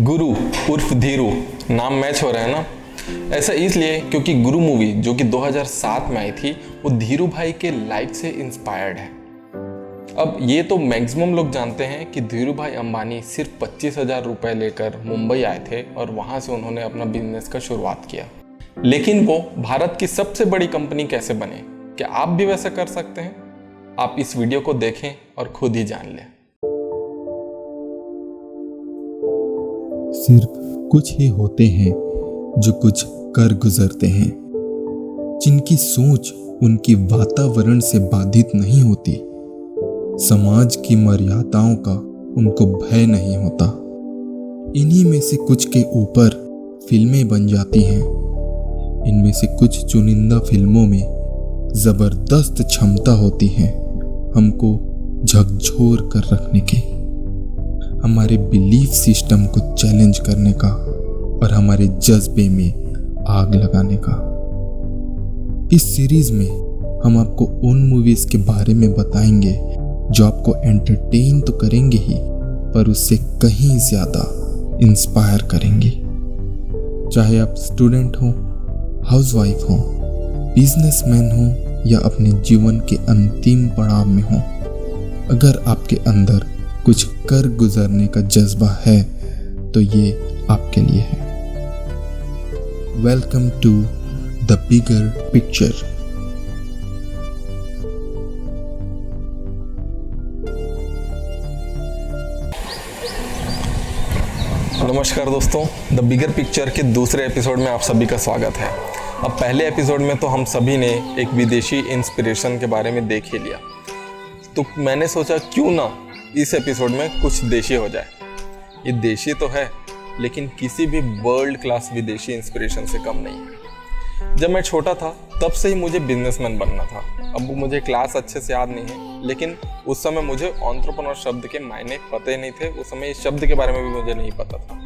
गुरु उर्फ धीरू नाम मैच हो रहा है ना। ऐसा इसलिए क्योंकि गुरु मूवी जो कि 2007 में आई थी वो धीरू भाई के लाइफ से इंस्पायर्ड है। अब ये तो मैक्सिमम लोग जानते हैं कि धीरू भाई अंबानी सिर्फ 25,000 रुपये लेकर मुंबई आए थे और वहाँ से उन्होंने अपना बिजनेस का शुरुआत किया। लेकिन वो भारत की सबसे बड़ी कंपनी कैसे बने, क्या आप भी वैसा कर सकते हैं? आप इस वीडियो को देखें और खुद ही जान लें। सिर्फ कुछ ही होते हैं जो कुछ कर गुजरते हैं, जिनकी सोच उनकी वातावरण से बाधित नहीं होती, समाज की मर्यादाओं का उनको भय नहीं होता। इन्हीं में से कुछ के ऊपर फिल्में बन जाती हैं। इनमें से कुछ चुनिंदा फिल्मों में जबरदस्त क्षमता होती है हमको झकझोर कर रखने की, हमारे बिलीफ सिस्टम को चैलेंज करने का और हमारे जज्बे में आग लगाने का। इस सीरीज में हम आपको उन मूवीज के बारे में बताएंगे जो आपको एंटरटेन तो करेंगे ही, पर उससे कहीं ज्यादा इंस्पायर करेंगे। चाहे आप स्टूडेंट हो, हाउसवाइफ हो, बिजनेसमैन हो या अपने जीवन के अंतिम पड़ाव में हो, अगर आपके अंदर कुछ कर गुजरने का जज्बा है तो ये आपके लिए है। Welcome to the bigger picture. नमस्कार दोस्तों, द बिगर पिक्चर के दूसरे एपिसोड में आप सभी का स्वागत है। अब पहले एपिसोड में तो हम सभी ने एक विदेशी इंस्पिरेशन के बारे में देख ही लिया, तो मैंने सोचा क्यों ना इस एपिसोड में कुछ देशी हो जाए। ये देशी तो है लेकिन किसी भी वर्ल्ड क्लास विदेशी इंस्पिरेशन से कम नहीं है। जब मैं छोटा था तब से ही मुझे बिजनेसमैन बनना था। अब मुझे क्लास अच्छे से याद नहीं है, लेकिन उस समय मुझे एंटरप्रेन्योर शब्द के मायने पते नहीं थे। उस समय इस शब्द के बारे में भी मुझे नहीं पता था।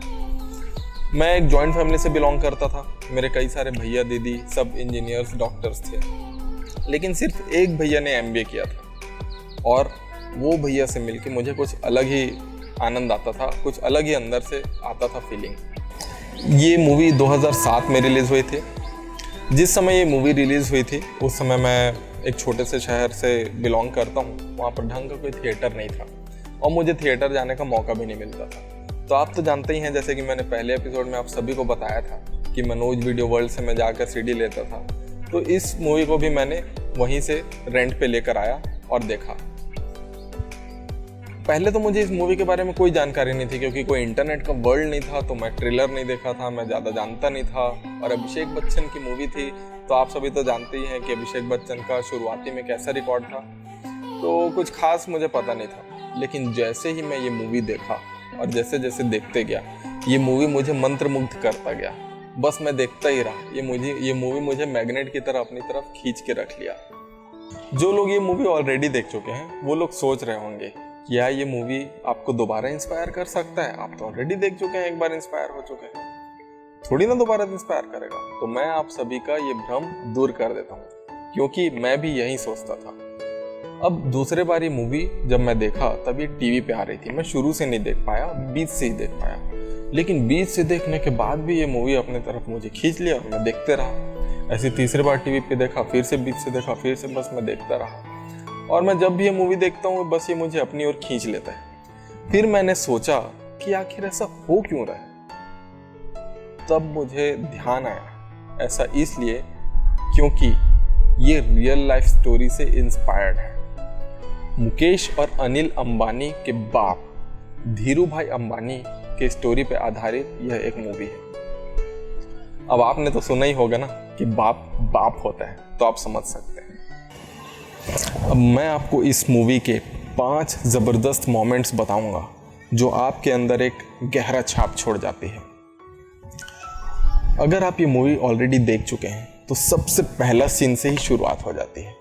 मैं एक जॉइंट फैमिली से बिलोंग करता था। मेरे कई सारे भैया दीदी सब इंजीनियर्स डॉक्टर्स थे, लेकिन सिर्फ एक भैया ने MBA किया था और वो भैया से मिलके मुझे कुछ अलग ही आनंद आता था, कुछ अलग ही अंदर से आता था फीलिंग। ये मूवी 2007 में रिलीज़ हुई थी। जिस समय ये मूवी रिलीज़ हुई थी उस समय मैं एक छोटे से शहर से बिलोंग करता हूँ। वहाँ पर ढंग का कोई थिएटर नहीं था और मुझे थिएटर जाने का मौका भी नहीं मिलता था। तो आप तो जानते ही हैं, जैसे कि मैंने पहले एपिसोड में आप सभी को बताया था कि मनोज वीडियो वर्ल्ड से मैं जाकर CD लेता था। तो इस मूवी को भी मैंने वहीं से रेंट पे लेकर आया और देखा। पहले तो मुझे इस मूवी के बारे में कोई जानकारी नहीं थी, क्योंकि कोई इंटरनेट का वर्ल्ड नहीं था, तो मैं ट्रेलर नहीं देखा था, मैं ज़्यादा जानता नहीं था। और अभिषेक बच्चन की मूवी थी, तो आप सभी तो जानते ही हैं कि अभिषेक बच्चन का शुरुआती में कैसा रिकॉर्ड था, तो कुछ खास मुझे पता नहीं था। लेकिन जैसे ही मैं ये मूवी देखा और जैसे जैसे देखते गया, ये मूवी मुझे मंत्रमुग्ध करता गया। बस मैं देखता ही रहा। ये मूवी मुझे मैग्नेट की तरह अपनी तरफ खींच के रख लिया। जो लोग ये मूवी ऑलरेडी देख चुके हैं वो लोग सोच रहे होंगे क्या ये मूवी आपको दोबारा इंस्पायर कर सकता है? आप तो ऑलरेडी देख चुके हैं, एक बार इंस्पायर हो चुके हैं, थोड़ी ना दोबारा इंस्पायर करेगा। तो मैं आप सभी का ये भ्रम दूर कर देता हूँ, क्योंकि मैं भी यही सोचता था। अब दूसरे बार ये मूवी जब मैं देखा तब ये टीवी पे आ रही थी। मैं शुरू से नहीं देख पाया, बीच से ही देख पाया। लेकिन बीच से देखने के बाद भी ये मूवी अपने तरफ मुझे खींच लिया और मैं देखते रहा। ऐसी तीसरी बार टीवी पे देखा, फिर से बीच से देखा, फिर से बस मैं देखता रहा। और मैं जब भी ये मूवी देखता हूँ बस ये मुझे अपनी ओर खींच लेता है। फिर मैंने सोचा कि आखिर ऐसा हो क्यों रहा है। तब मुझे ध्यान आया, ऐसा इसलिए क्योंकि ये रियल लाइफ स्टोरी से इंस्पायर्ड है। मुकेश और अनिल अंबानी के बाप धीरू भाई अंबानी के स्टोरी पे आधारित यह एक मूवी है। अब आपने तो सुना ही होगा ना कि बाप बाप होता है, तो आप समझ सकते हैं। अब मैं आपको इस मूवी के 5 ज़बरदस्त मोमेंट्स बताऊंगा जो आपके अंदर एक गहरा छाप छोड़ जाती है। अगर आप ये मूवी ऑलरेडी देख चुके हैं तो सबसे पहला सीन से ही शुरुआत हो जाती है।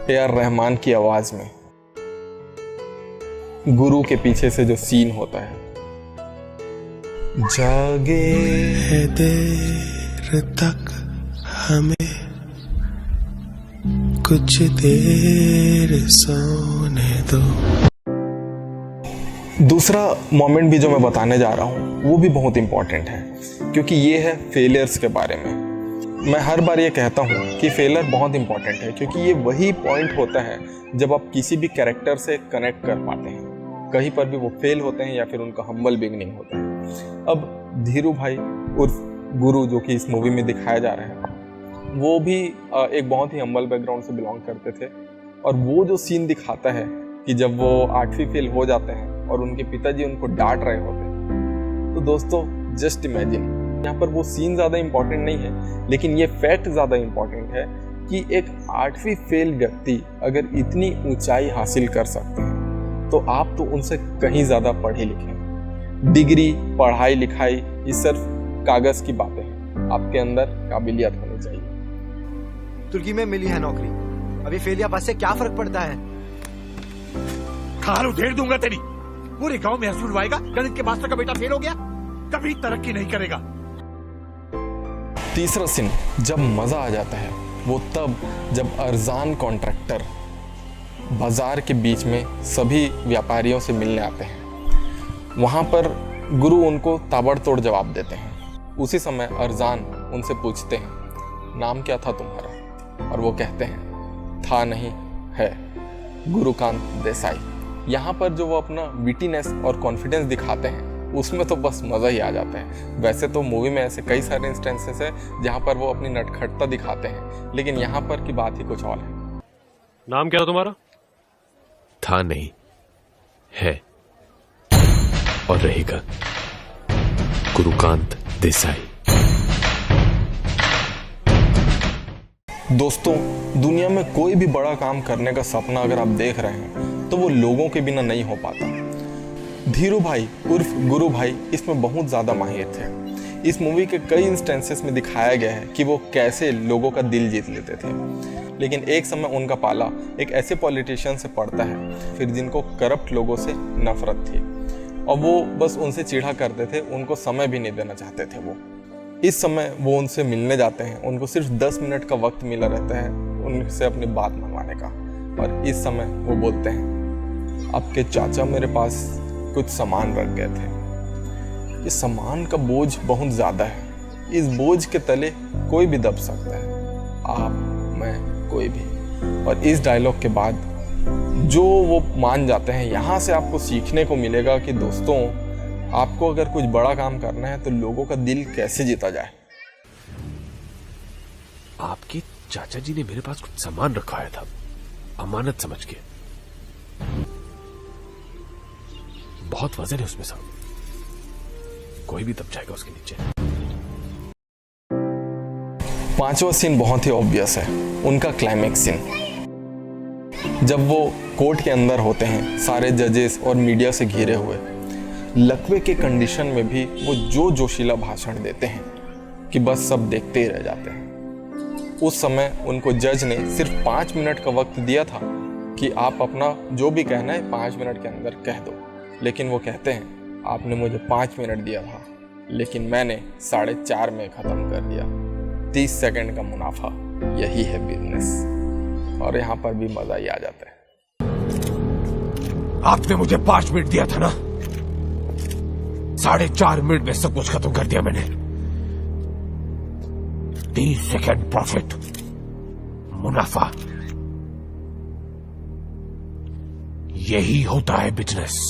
AR रहमान की आवाज में गुरु के पीछे से जो सीन होता है, जागे है देर तक हमें कुछ देर सोने दो। दूसरा मोमेंट भी जो मैं बताने जा रहा हूँ वो भी बहुत इम्पॉर्टेंट है, क्योंकि ये है फेलियर्स के बारे में। मैं हर बार ये कहता हूँ कि फेलियर बहुत इम्पॉर्टेंट है, क्योंकि ये वही पॉइंट होता है जब आप किसी भी कैरेक्टर से कनेक्ट कर पाते हैं। कहीं पर भी वो फेल होते हैं या फिर उनका हम्बल बिगनिंग होता है। अब धीरू भाई उर्फ गुरु जो कि इस मूवी में दिखाया जा रहा है, वो भी एक बहुत ही हम्बल बैकग्राउंड से बिलोंग करते थे। और वो जो सीन दिखाता है कि जब वो 8वीं फेल हो जाते हैं और उनके पिताजी उनको डांट रहे होते हैं, तो दोस्तों जस्ट इमेजिन, यहाँ पर वो सीन ज़्यादा इम्पोर्टेंट नहीं है, लेकिन ये फैक्ट ज़्यादा इम्पोर्टेंट है कि एक 8वीं फेल व्यक्ति अगर इतनी ऊंचाई हासिल कर सकते हैं, तो आप तो उनसे कहीं ज़्यादा पढ़े लिखे हैं। डिग्री, पढ़ाई लिखाई, ये सिर्फ कागज़ की बातें हैं। आपके अंदर काबिलियत होनी चाहिए। तुर्की में मिली है नौकरी, अभी फेल या पास से क्या फर्क पड़ता है? खाल उधेड़ दूंगा तेरी। पूरे गांव में हंसी उड़वाएगा, गणित के मास्टर का बेटा फेल हो गया, कभी तरक्की नहीं करेगा। तीसरा सीन जब मज़ा आ जाता है वो तब जब अरजान कॉन्ट्रैक्टर बाजार के बीच में सभी व्यापारियों से मिलने आते हैं। वहाँ पर गुरु उनको ताबड़तोड़ जवाब देते हैं। उसी समय अरजान उनसे पूछते हैं, नाम क्या था तुम्हारा? और वो कहते हैं, था नहीं है, गुरुकांत देसाई। यहाँ पर जो वो अपना विटीनेस और कॉन्फिडेंस दिखाते हैं, उसमें तो बस मज़ा ही आ जाता है। वैसे तो मूवी में ऐसे कई सारे इंस्टेंसेस हैं जहाँ पर वो अपनी नटखटता दिखाते हैं, लेकिन यहाँ पर की बात ही कुछ और है। नाम क्या था तुम्हारा? था नहीं, है और रहेगा, गुरुकांत देसाई। दोस्तों, दुनिया में कोई भी बड़ा काम करने का सपना अगर आप देख रहे हैं तो वो लोगों के बिना नहीं हो पाता। धीरू भाई उर्फ गुरु भाई इसमें बहुत ज़्यादा माहिर थे। इस मूवी के कई इंस्टेंसेस में दिखाया गया है कि वो कैसे लोगों का दिल जीत लेते थे। लेकिन एक समय उनका पाला एक ऐसे पॉलिटिशियन से पड़ता है फिर जिनको करप्ट लोगों से नफरत थी, और वो बस उनसे चिढ़ा करते थे, उनको समय भी नहीं देना चाहते थे। वो इस समय वो उनसे मिलने जाते हैं। उनको सिर्फ 10 मिनट का वक्त मिला रहता है उनसे अपनी बात मनवाने का। और इस समय वो बोलते हैं, आपके चाचा मेरे पास कुछ सामान रख गए थे। ये सामान का बोझ बहुत ज़्यादा है। इस बोझ के तले कोई भी दब सकता है, आप, मैं, कोई भी। और इस डायलॉग के बाद जो वो मान जाते हैं, यहाँ से आपको सीखने को मिलेगा कि दोस्तों, आपको अगर कुछ बड़ा काम करना है तो लोगों का दिल कैसे जीता जाए। आपके चाचा जी ने मेरे पास कुछ सामान रखवाया था, अमानत समझ के। बहुत वजन है उसमें साहब, कोई भी दब जाएगा उसके नीचे। 5वां सीन बहुत ही ऑब्वियस है, उनका क्लाइमैक्स सीन। जब वो कोर्ट के अंदर होते हैं, सारे जजेस और मीडिया से घिरे हुए, लकवे के कंडीशन में भी वो जो जोशीला भाषण देते हैं कि बस सब देखते ही रह जाते हैं। उस समय उनको जज ने सिर्फ 5 मिनट का वक्त दिया था कि आप अपना जो भी कहना है 5 मिनट के अंदर कह दो। लेकिन वो कहते हैं, आपने मुझे 5 मिनट दिया था, लेकिन मैंने 4.5 में ख़त्म कर दिया। 30 सेकंड का मुनाफा, यही है बिजनेस। और यहाँ पर भी मज़ा ही आ जाता है। आपने मुझे 5 मिनट दिया था ना, 4.5 मिनट में सब कुछ खत्म कर दिया मैंने। 30 सेकंड प्रॉफिट, मुनाफा, यही होता है बिजनेस।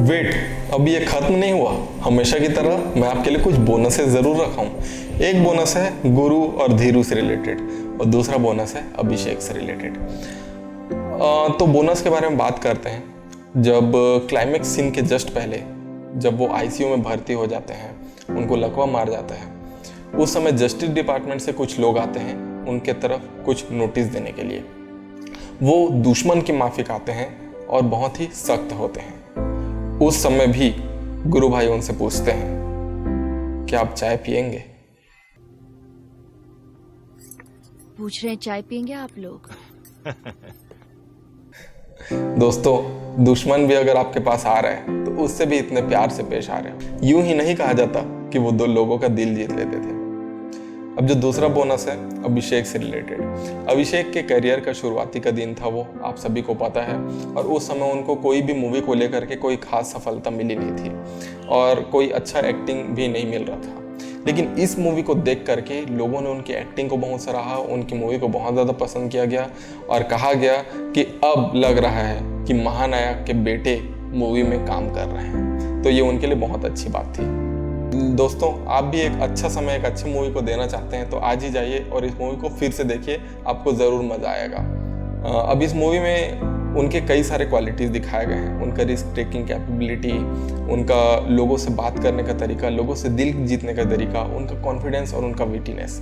वेट, अब ये खत्म नहीं हुआ। हमेशा की तरह मैं आपके लिए कुछ बोनसेस जरूर रखा हूँ। एक बोनस है गुरु और धीरू से रिलेटेड, और दूसरा बोनस है अभिषेक से रिलेटेड। तो बोनस के बारे में बात करते हैं। जब क्लाइमेक्स सीन के जस्ट पहले जब वो आईसीयू में भर्ती हो जाते हैं, उनको लकवा मार जाता है, उस समय जस्टिस डिपार्टमेंट से कुछ लोग आते हैं उनके तरफ कुछ नोटिस देने के लिए। वो दुश्मन की माफिक आते हैं और बहुत ही सख्त होते हैं। उस समय भी गुरु भाई उनसे पूछते हैं, क्या आप चाय पियेंगे? पूछ रहे हैं चाय पियेंगे आप लोग? दोस्तों, दुश्मन भी अगर आपके पास आ रहा है तो उससे भी इतने प्यार से पेश आ रहे हो। यूं ही नहीं कहा जाता कि वो 2 लोगों का दिल जीत लेते थे। अब जो दूसरा बोनस है अभिषेक से रिलेटेड। अभिषेक के करियर का शुरुआती का दिन था वो, आप सभी को पता है, और उस समय उनको कोई भी मूवी को लेकर के कोई खास सफलता मिली नहीं थी और कोई अच्छा एक्टिंग भी नहीं मिल रहा था। लेकिन इस मूवी को देख करके लोगों ने उनकी एक्टिंग को बहुत सराहा, उनकी मूवी को बहुत ज़्यादा पसंद किया गया और कहा गया कि अब लग रहा है कि महानायक के बेटे मूवी में काम कर रहे हैं। तो ये उनके लिए बहुत अच्छी बात थी। दोस्तों, आप भी एक अच्छा समय एक अच्छी मूवी को देना चाहते हैं तो आज ही जाइए और इस मूवी को फिर से देखिए, आपको ज़रूर मज़ा आएगा। अब इस मूवी में उनके कई सारे क्वालिटीज़ दिखाए गए हैं, उनका रिस्क टेकिंग कैपेबिलिटी, उनका लोगों से बात करने का तरीका, लोगों से दिल जीतने का तरीका, उनका कॉन्फिडेंस और उनका विटीनेस।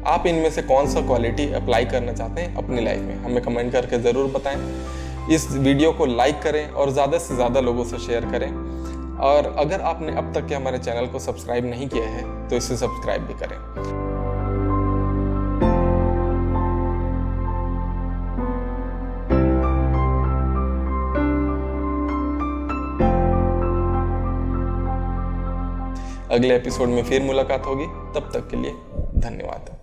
आप इनमें से कौन सा क्वालिटी अप्लाई करना चाहते हैं अपनी लाइफ में, हमें कमेंट करके ज़रूर बताएं। इस वीडियो को लाइक करें और ज़्यादा से ज़्यादा लोगों से शेयर करें। और अगर आपने अब तक के हमारे चैनल को सब्सक्राइब नहीं किया है तो इसे सब्सक्राइब भी करें। अगले एपिसोड में फिर मुलाकात होगी, तब तक के लिए धन्यवाद।